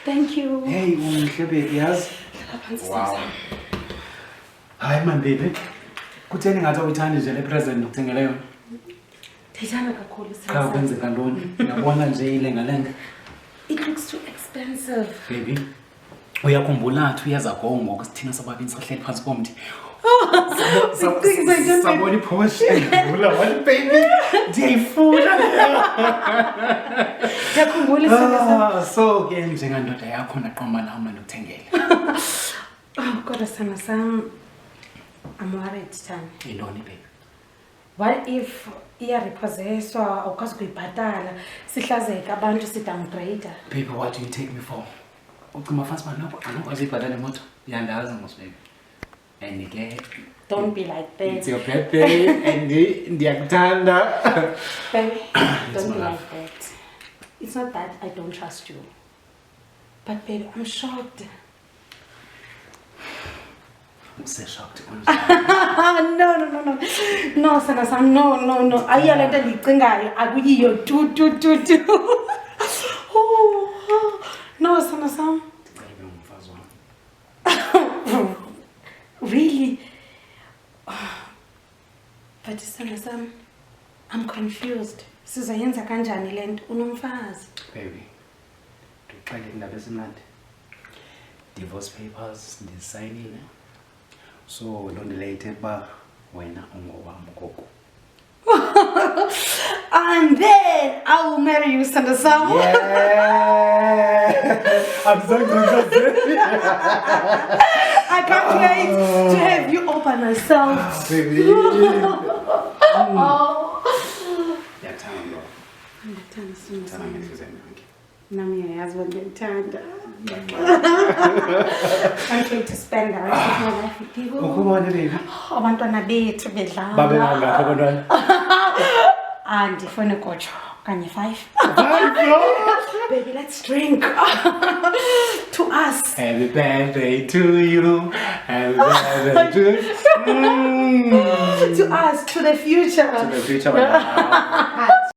Thank you. Hey, baby, yes. Wow. Hi, my baby. Kutheni ngathi uyithanda nje le present ngikuthengele yona? Ndiyithanda kakhulu Cha kwenzeka ntoni? Uyabona nje ilengalenga. It looks too expensive. Baby. Uyakhumbula athi uyazago ngoku sithina sobabini sihleli phansi komthi. Sabona iPorsche ngivula wali baby. Ndiyayifuna. Ndiyakhumbula isizwe. So ke njengandoda yakho naqoma nami ndokuthengele. Oh, kodwa sana sam, I'm worried, Tan. Yintoni baby? What if iyarepossesswa awukwazi kuyibhatala sihlazeka abantu sidowngrade? Baby, what do you take me for? Ucima fast man anokwazi ibhatala imoto. Yandazi mos baby. And ke Don't be like that. It's your birthday and ndiyakuthanda. Baby, don't be like that. It's not that I don't trust you. But baby, I'm shocked. I'm so shocked. No. No, sana sam, no. Ayala nto ndicingayo akuyiyo tu. Oh. No, sana sam. Really? But sana sam, I'm confused. Sizoyenza kanjani le nto unomfazi? Baby. Ndixelele indaba esimnandi. Divorce papers ndisayinile. So loo nto leyo ithetha uba wena ungowam ngoku. And then I will marry you, Sandra Sam. Yeah! I'm so excited. I can't wait to have you all by myself. Baby. Oh. Ndiyakuthanda. Ndiyakuthanda, Sandra Sam. Sam. Ngiyakuzenzela yonke. Nami uyayazi uba ndiyayithanda. Can't wait to spend the rest of my life with you. Ukubona baby. Abantwana bethu bedlala. Babe bangaphi abantwana? Andifuna kotsho kanye 5. 5 no? Baby, let's drink. To us. Happy birthday to you. Happy birthday to To us, to the future. the future.